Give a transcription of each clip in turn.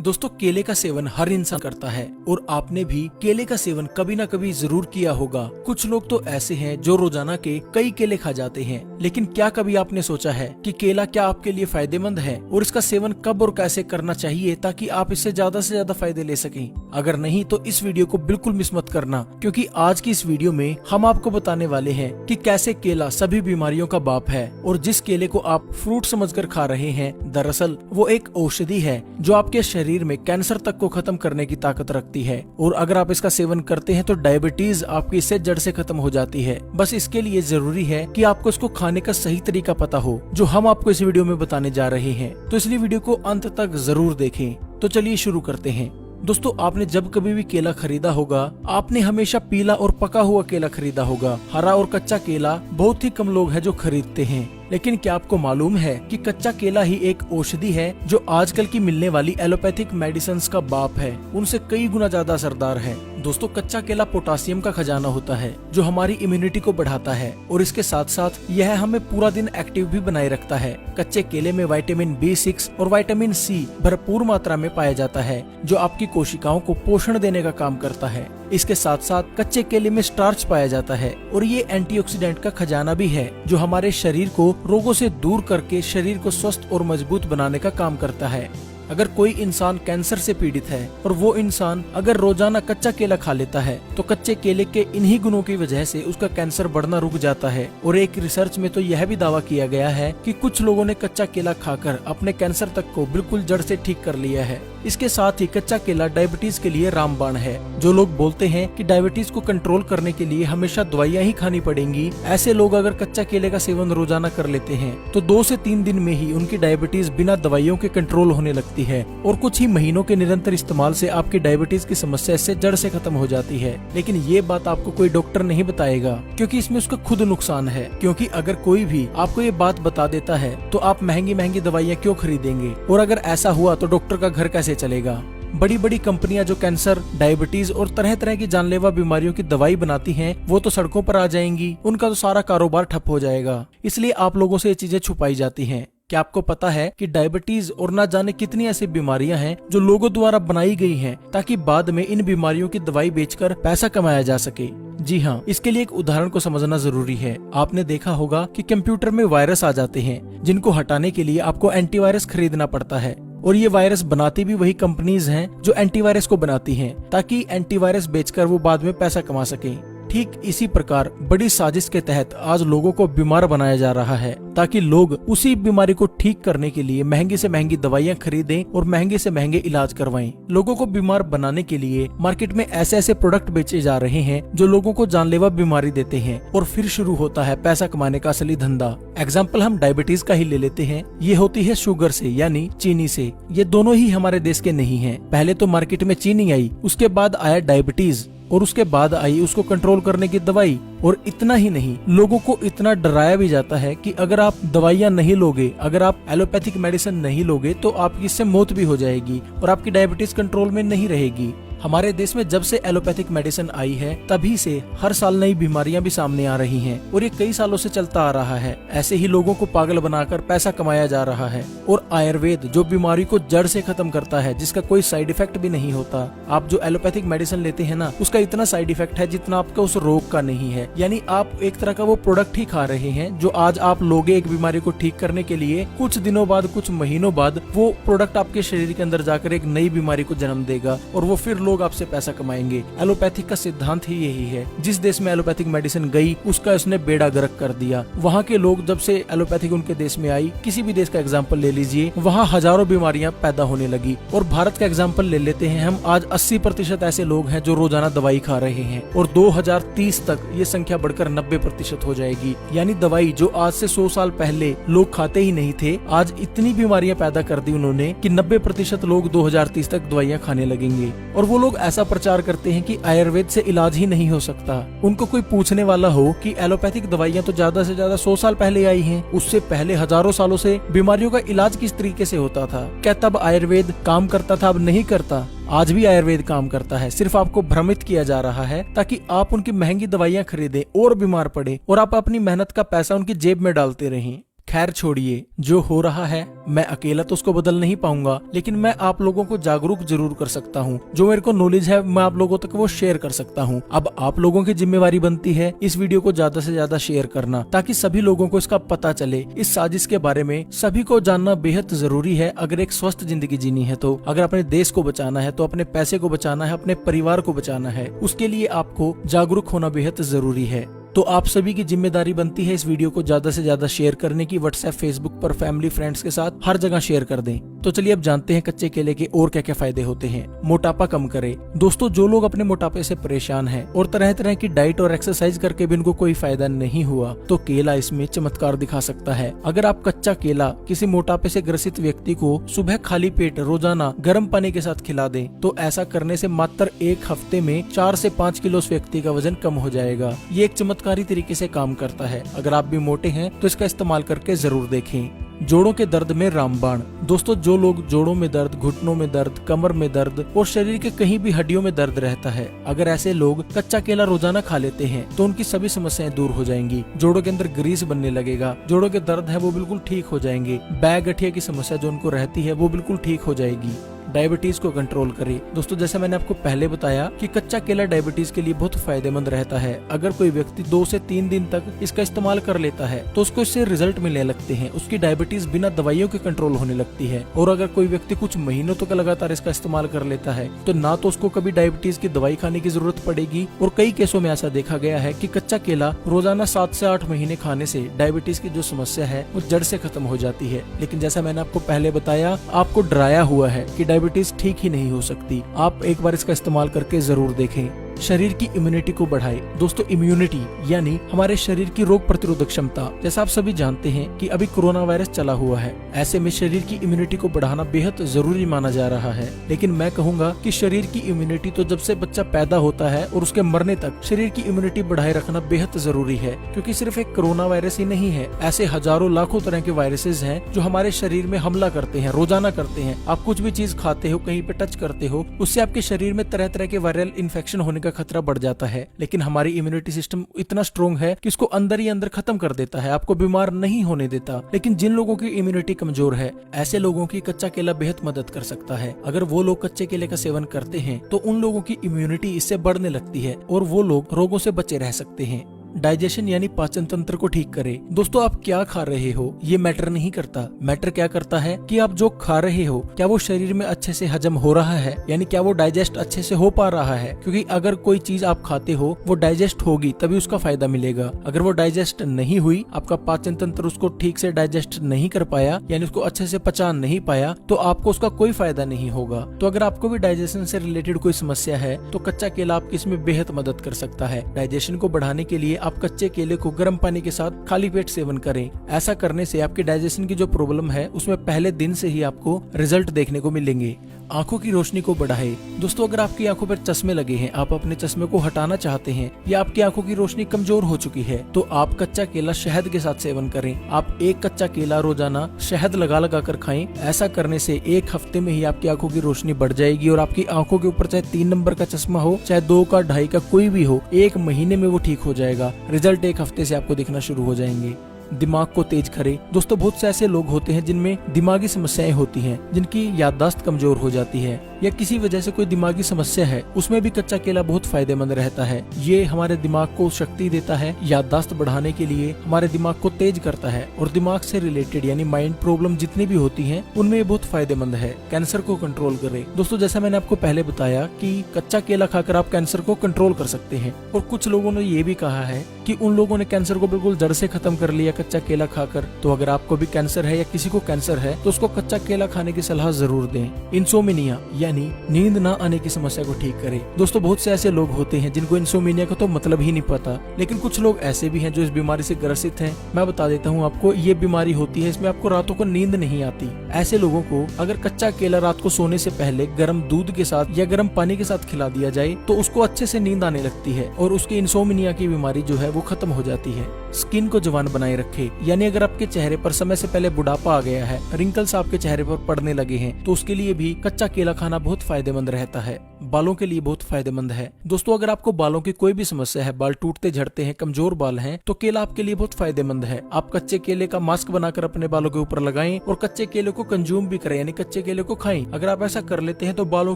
दोस्तों केले का सेवन हर इंसान करता है और आपने भी केले का सेवन कभी ना कभी जरूर किया होगा। कुछ लोग तो ऐसे हैं जो रोजाना के कई केले खा जाते हैं, लेकिन क्या कभी आपने सोचा है कि केला क्या आपके लिए फायदेमंद है और इसका सेवन कब और कैसे करना चाहिए ताकि आप इससे ज्यादा से ज्यादा फायदे ले सकें। अगर नहीं तो इस वीडियो को बिल्कुल मिस मत करना, क्योंकि आज की इस वीडियो में हम आपको बताने वाले हैं कि कैसे केला सभी बीमारियों का बाप है और जिस केले को आप फ्रूट समझकर खा रहे हैं दरअसल वो एक औषधि है जो आपके शरीर में कैंसर तक को खत्म करने की ताकत रखती है। और अगर आप इसका सेवन करते हैं तो डायबिटीज आपकी इससे जड़ से खत्म हो जाती है। बस इसके लिए जरूरी है कि आपको इसको खाने का सही तरीका पता हो, जो हम आपको इस वीडियो में बताने जा रहे हैं। तो इसलिए वीडियो को अंत तक जरूर देखें। तो चलिए शुरू करते हैं। दोस्तों आपने जब कभी भी केला खरीदा होगा, आपने हमेशा पीला और पका हुआ केला खरीदा होगा। हरा और कच्चा केला बहुत ही कम लोग हैं जो खरीदते हैं। लेकिन क्या आपको मालूम है कि कच्चा केला ही एक औषधि है जो आजकल की मिलने वाली एलोपैथिक मेडिसिन का बाप है, उनसे कई गुना ज्यादा असरदार है। दोस्तों कच्चा केला पोटासियम का खजाना होता है जो हमारी इम्यूनिटी को बढ़ाता है और इसके साथ साथ यह हमें पूरा दिन एक्टिव भी बनाए रखता है। कच्चे केले में विटामिन B6 और विटामिन C भरपूर मात्रा में पाया जाता है जो आपकी कोशिकाओं को पोषण देने का काम करता है। इसके साथ साथ कच्चे केले में स्टार्च पाया जाता है और ये एंटीऑक्सीडेंट का खजाना भी है जो हमारे शरीर को रोगों से दूर करके शरीर को स्वस्थ और मजबूत बनाने का काम करता है। अगर कोई इंसान कैंसर से पीड़ित है और वो इंसान अगर रोजाना कच्चा केला खा लेता है तो कच्चे केले के इन्हीं गुणों की वजह से उसका कैंसर बढ़ना रुक जाता है। और एक रिसर्च में तो यह भी दावा किया गया है कि कुछ लोगों ने कच्चा केला खाकर अपने कैंसर तक को बिल्कुल जड़ से ठीक कर लिया है। इसके साथ ही कच्चा केला डायबिटीज के लिए रामबाण है। जो लोग बोलते हैं कि डायबिटीज को कंट्रोल करने के लिए हमेशा दवाइयां ही खानी पड़ेंगी, ऐसे लोग अगर कच्चा केले का सेवन रोजाना कर लेते हैं तो 2 से 3 दिन में ही उनकी डायबिटीज बिना दवाइयों के कंट्रोल होने लगती है और कुछ ही महीनों के निरंतर इस्तेमाल से आपकी डायबिटीज की समस्या इससे जड़ से खत्म हो जाती है। लेकिन ये बात आपको कोई डॉक्टर नहीं बताएगा, क्योंकि इसमें उसका खुद नुकसान है। क्योंकि अगर कोई भी आपको ये बात बता देता है तो आप महंगी महंगी दवाइयाँ क्यों खरीदेंगे, और अगर ऐसा हुआ तो डॉक्टर का घर कैसे चलेगा। बड़ी बड़ी कंपनियां जो कैंसर, डायबिटीज और तरह तरह की जानलेवा बीमारियों की दवाई बनाती हैं, वो तो सड़कों पर आ जाएंगी, उनका तो सारा कारोबार ठप हो जाएगा। इसलिए आप लोगों से ये चीजें छुपाई जाती हैं। क्या आपको पता है कि डायबिटीज और ना जाने कितनी ऐसी बीमारियां हैं जो लोगों द्वारा बनाई गई हैं ताकि बाद में इन बीमारियों की दवाई बेचकर पैसा कमाया जा सके। जी हाँ, इसके लिए एक उदाहरण को समझना जरूरी है। आपने देखा होगा कि कंप्यूटर में वायरस आ जाते हैं जिनको हटाने के लिए आपको एंटीवायरस खरीदना पड़ता है, और ये वायरस बनाती भी वही कंपनीज हैं जो एंटीवायरस को बनाती हैं ताकि एंटीवायरस बेचकर वो बाद में पैसा कमा सकें। ठीक इसी प्रकार बड़ी साजिश के तहत आज लोगों को बीमार बनाया जा रहा है ताकि लोग उसी बीमारी को ठीक करने के लिए महंगी से महंगी दवाइयां खरीदें और महंगे से महंगे इलाज करवाएं। लोगों को बीमार बनाने के लिए मार्केट में ऐसे ऐसे प्रोडक्ट बेचे जा रहे हैं जो लोगों को जानलेवा बीमारी देते हैं, और फिर शुरू होता है पैसा कमाने का असली धंधा। एग्जाम्पल हम डायबिटीज का ही ले लेते हैं। ये होती है शुगर से यानी चीनी से। ये दोनों ही हमारे देश के नहीं है। पहले तो मार्केट में चीनी आई, उसके बाद आया डायबिटीज और उसके बाद आई उसको कंट्रोल करने की दवाई। और इतना ही नहीं, लोगों को इतना डराया भी जाता है कि अगर आप दवाइयां नहीं लोगे, अगर आप एलोपैथिक मेडिसिन नहीं लोगे तो आपकी इससे मौत भी हो जाएगी और आपकी डायबिटीज कंट्रोल में नहीं रहेगी। हमारे देश में जब से एलोपैथिक मेडिसिन आई है तभी से हर साल नई बीमारियां भी सामने आ रही हैं और ये कई सालों से चलता आ रहा है। ऐसे ही लोगों को पागल बनाकर पैसा कमाया जा रहा है। और आयुर्वेद जो बीमारी को जड़ से खत्म करता है, जिसका कोई साइड इफेक्ट भी नहीं होता। आप जो एलोपैथिक मेडिसिन लेते हैं ना, उसका इतना साइड इफेक्ट है जितना आपका उस रोग का नहीं है। यानी आप एक तरह का वो प्रोडक्ट ही खा रहे हैं जो आज आप लोगे एक बीमारी को ठीक करने के लिए, कुछ दिनों बाद, कुछ महीनों बाद वो प्रोडक्ट आपके शरीर के अंदर जाकर एक नई बीमारी को जन्म देगा और वो फिर लोग आपसे पैसा कमाएंगे। एलोपैथिक का सिद्धांत ही यही है। जिस देश में एलोपैथिक मेडिसिन गई उसका इसने बेड़ा गर्क कर दिया। वहाँ के लोग जब से एलोपैथिक उनके देश में आई, किसी भी देश का एग्जाम्पल ले लीजिए, वहाँ हजारों बीमारियां पैदा होने लगी। और भारत का एग्जाम्पल ले लेते हैं हम, आज 80% ऐसे लोग हैं जो रोजाना दवाई खा रहे हैं और 2030 तक ये संख्या बढ़कर 90% हो जाएगी। यानी दवाई जो आज से 100 साल पहले लोग खाते ही नहीं थे, आज इतनी बीमारियां पैदा कर दी उन्होंने कि 90% लोग 2030 तक दवाइयां खाने लगेंगे। और वो लोग ऐसा प्रचार करते हैं कि आयुर्वेद से इलाज ही नहीं हो सकता। उनको कोई पूछने वाला हो कि एलोपैथिक दवाइयां तो ज्यादा से ज्यादा 100 साल पहले आई हैं, उससे पहले हजारों सालों से बीमारियों का इलाज किस तरीके से होता था? क्या तब आयुर्वेद काम करता था? अब नहीं करता। आज भी आयुर्वेद काम करता है, सिर्फ आपको भ्रमित किया जा रहा है ताकि आप उनकी महंगी दवाइयां खरीदें और बीमार पड़े और आप अपनी मेहनत का पैसा उनकी जेब में डालते रहें। खैर छोड़िए, जो हो रहा है मैं अकेला तो उसको बदल नहीं पाऊंगा, लेकिन मैं आप लोगों को जागरूक जरूर कर सकता हूँ। जो मेरे को नॉलेज है मैं आप लोगों तक वो शेयर कर सकता हूँ। अब आप लोगों की जिम्मेवारी बनती है इस वीडियो को ज्यादा से ज्यादा शेयर करना, ताकि सभी लोगों को इसका पता चले। इस साजिश के बारे में सभी को जानना बेहद जरूरी है अगर एक स्वस्थ जिंदगी जीनी है तो। अगर अपने देश को बचाना है तो अपने पैसे को बचाना है, अपने परिवार को बचाना है, उसके लिए आपको जागरूक होना बेहद जरूरी है। तो आप सभी की जिम्मेदारी बनती है इस वीडियो को ज्यादा से ज्यादा शेयर करने की। व्हाट्सएप, फेसबुक पर, फैमिली, फ्रेंड्स के साथ हर जगह शेयर कर दें। तो चलिए अब जानते हैं कच्चे केले के और क्या क्या फायदे होते हैं। मोटापा कम करे। दोस्तों, जो लोग अपने मोटापे से परेशान हैं और तरह तरह की डाइट और एक्सरसाइज करके भी उनको कोई फायदा नहीं हुआ, तो केला इसमें चमत्कार दिखा सकता है। अगर आप कच्चा केला किसी मोटापे से ग्रसित व्यक्ति को सुबह खाली पेट रोजाना गर्म पानी के साथ खिला दें, तो ऐसा करने से मात्र 1 हफ्ते में 4 से 5 किलो उस व्यक्ति का वजन कम हो जाएगा। ये एक चमत्कारी तरीके से काम करता है। अगर आप भी मोटे हैं तो इसका इस्तेमाल करके जरूर देखें। जोड़ों के दर्द में रामबाण। दोस्तों, जो लोग जोड़ों में दर्द, घुटनों में दर्द, कमर में दर्द और शरीर के कहीं भी हड्डियों में दर्द रहता है, अगर ऐसे लोग कच्चा केला रोजाना खा लेते हैं तो उनकी सभी समस्याएं दूर हो जाएंगी। जोड़ों के अंदर ग्रीस बनने लगेगा, जोड़ों के दर्द है वो बिल्कुल ठीक हो जाएंगे, बैक गठिया की समस्या जो उनको रहती है वो बिल्कुल ठीक हो जाएगी। डायबिटीज को कंट्रोल करे। दोस्तों, जैसे मैंने आपको पहले बताया कि कच्चा केला डायबिटीज के लिए बहुत फायदेमंद रहता है। अगर कोई व्यक्ति 2 से 3 दिन तक इसका इस्तेमाल कर लेता है तो उसको इससे रिजल्ट मिलने लगते हैं। उसकी डायबिटीज बिना दवाइयों के कंट्रोल होने लगती है। और अगर कोई व्यक्ति कुछ महीनों तक लगातार इसका इस्तेमाल कर लेता है तो ना तो उसको कभी डायबिटीज की दवाई खाने की जरूरत पड़ेगी, और कई केसों में ऐसा देखा गया है कि कच्चा केला रोजाना 7 से 8 महीने खाने से डायबिटीज की जो समस्या है वो जड़ से खत्म हो जाती है। लेकिन जैसा मैंने आपको पहले बताया, आपको डराया हुआ है कि डायबिटीज ठीक ही नहीं हो सकती। आप एक बार इसका इस्तेमाल करके जरूर देखें। शरीर की इम्यूनिटी को बढ़ाए। दोस्तों, इम्यूनिटी यानी हमारे शरीर की रोग प्रतिरोधक क्षमता। जैसा आप सभी जानते हैं कि अभी कोरोना वायरस चला हुआ है, ऐसे में शरीर की इम्यूनिटी को बढ़ाना बेहद जरूरी माना जा रहा है। लेकिन मैं कहूंगा कि शरीर की इम्यूनिटी तो जब से बच्चा पैदा होता है और उसके मरने तक शरीर की इम्यूनिटी बढ़ाए रखना बेहद जरूरी है, क्योंकि सिर्फ एक कोरोना वायरस ही नहीं है, ऐसे हजारों लाखों तरह के वायरसेस हैं जो हमारे शरीर में हमला करते हैं, रोजाना करते हैं। आप कुछ भी चीज खाते हो, कहीं पे टच करते हो, उससे आपके शरीर में तरह तरह के वायरल इन्फेक्शन होने का खतरा बढ़ जाता है। लेकिन हमारी इम्यूनिटी सिस्टम इतना स्ट्रॉन्ग है कि इसको अंदर ही अंदर खत्म कर देता है, आपको बीमार नहीं होने देता। लेकिन जिन लोगों की इम्यूनिटी कमजोर है, ऐसे लोगों की कच्चा केला बेहद मदद कर सकता है। अगर वो लोग कच्चे केले का सेवन करते हैं तो उन लोगों की इम्यूनिटी इससे बढ़ने लगती है और वो लोग रोगों से बचे रह सकते हैं। डाइजेशन यानी पाचन तंत्र को ठीक करे। दोस्तों, आप क्या खा रहे हो ये मैटर नहीं करता। मैटर क्या करता है कि आप जो खा रहे हो क्या वो शरीर में अच्छे से हजम हो रहा है, यानी क्या वो डाइजेस्ट अच्छे से हो पा रहा है। क्योंकि अगर कोई चीज आप खाते हो वो डाइजेस्ट होगी तभी उसका फायदा मिलेगा। अगर वो डाइजेस्ट नहीं हुई, आपका पाचन तंत्र उसको ठीक से डाइजेस्ट नहीं कर पाया, यानी उसको अच्छे से पचा नहीं पाया, तो आपको उसका कोई फायदा नहीं होगा। तो अगर आपको भी डाइजेशन से रिलेटेड कोई समस्या है तो कच्चा केला आपकी इसमें बेहद मदद कर सकता है। डाइजेशन को बढ़ाने के लिए आप कच्चे केले को गर्म पानी के साथ खाली पेट सेवन करें। ऐसा करने से आपके डाइजेशन की जो प्रॉब्लम है उसमें पहले दिन से ही आपको रिजल्ट देखने को मिलेंगे। आंखों की रोशनी को बढ़ाए। दोस्तों, अगर आपकी आंखों पर चश्मे लगे हैं, आप अपने चश्मे को हटाना चाहते हैं या आपकी आंखों की रोशनी कमजोर हो चुकी है, तो आप कच्चा केला शहद के साथ सेवन करें। आप 1 कच्चा केला रोजाना शहद लगा लगा कर खाएं। ऐसा करने से 1 हफ्ते में ही आपकी आंखों की रोशनी बढ़ जाएगी और आपकी आंखों के ऊपर चाहे 3 नंबर का चश्मा हो, चाहे 2 का, 2.5 का, कोई भी हो, 1 महीने में वो ठीक हो जाएगा। रिजल्ट 1 हफ्ते से आपको दिखना शुरू हो जाएंगे। दिमाग को तेज करे। दोस्तों, बहुत से ऐसे लोग होते हैं जिनमें दिमागी समस्याएं होती हैं, जिनकी याददाश्त कमजोर हो जाती है या किसी वजह से कोई दिमागी समस्या है, उसमें भी कच्चा केला बहुत फायदेमंद रहता है। ये हमारे दिमाग को शक्ति देता है, याददाश्त बढ़ाने के लिए हमारे दिमाग को तेज करता है और दिमाग से रिलेटेड यानी माइंड प्रॉब्लम जितनी भी होती हैं उनमें ये बहुत फायदेमंद है। कैंसर को कंट्रोल करे। दोस्तों, जैसा मैंने आपको पहले बताया कि कच्चा केला खाकर आप कैंसर को कंट्रोल कर सकते हैं, और कुछ लोगों ने ये भी कहा है कि उन लोगों ने कैंसर को बिल्कुल जड़ से खत्म कर लिया कच्चा केला खाकर। तो अगर आपको भी कैंसर है या किसी को कैंसर है तो उसको कच्चा केला खाने की सलाह जरूर दें। इंसोमिनिया यानी नींद ना आने की समस्या को ठीक करे। दोस्तों, बहुत से ऐसे लोग होते हैं जिनको इंसोमिनिया का तो मतलब ही नहीं पता, लेकिन कुछ लोग ऐसे भी हैं जो इस बीमारी से ग्रसित हैं। मैं बता देता हूँ आपको, ये बीमारी होती है, इसमें आपको रातों को नींद नहीं आती। ऐसे लोगों को अगर कच्चा केला रात को सोने से पहले गर्म दूध के साथ या गर्म पानी के साथ खिला दिया जाए तो उसको अच्छे से नींद आने लगती है और उसकी इंसोमिनिया की बीमारी जो है वो खत्म हो जाती है। स्किन को जवान बनाए रखे, यानी अगर आपके चेहरे पर समय से पहले बुढ़ापा आ गया है, रिंकल्स आपके चेहरे पर पड़ने लगे हैं, तो उसके लिए भी कच्चा केला खाना बहुत फायदेमंद रहता है। बालों के लिए बहुत फायदेमंद है। दोस्तों अगर आपको बालों की कोई भी समस्या है, बाल टूटते झड़ते हैं, कमजोर बाल हैं, तो केला आपके लिए बहुत फायदेमंद है। आप कच्चे केले का मास्क बनाकर अपने बालों के ऊपर लगाएं और कच्चे केले को कंज्यूम भी करें, यानी कच्चे केले को खाएं। अगर आप ऐसा कर लेते हैं तो बालों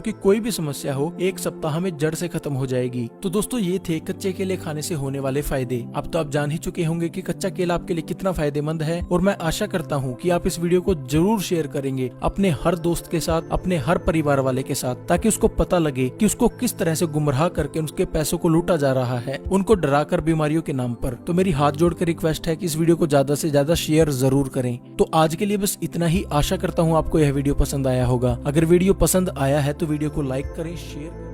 की कोई भी समस्या हो 1 सप्ताह में जड़ से खत्म हो जाएगी। तो दोस्तों ये थे कच्चे केले खाने से होने वाले फायदे। अब तो आप जान ही चुके होंगे कि कच्चा केला आपके लिए कितना फायदेमंद है, और मैं आशा करता हूँ कि आप इस वीडियो को जरूर शेयर करेंगे अपने हर दोस्त के साथ, अपने हर परिवार वाले के साथ, ताकि उसको पता लगे कि उसको किस तरह से गुमराह करके उसके पैसों को लूटा जा रहा है, उनको डराकर बीमारियों के नाम पर। तो मेरी हाथ जोड़कर रिक्वेस्ट है कि इस वीडियो को ज्यादा से ज्यादा शेयर जरूर करें। तो आज के लिए बस इतना ही। आशा करता हूँ आपको यह वीडियो पसंद आया होगा। अगर वीडियो पसंद आया है तो वीडियो को लाइक करें, शेयर करें।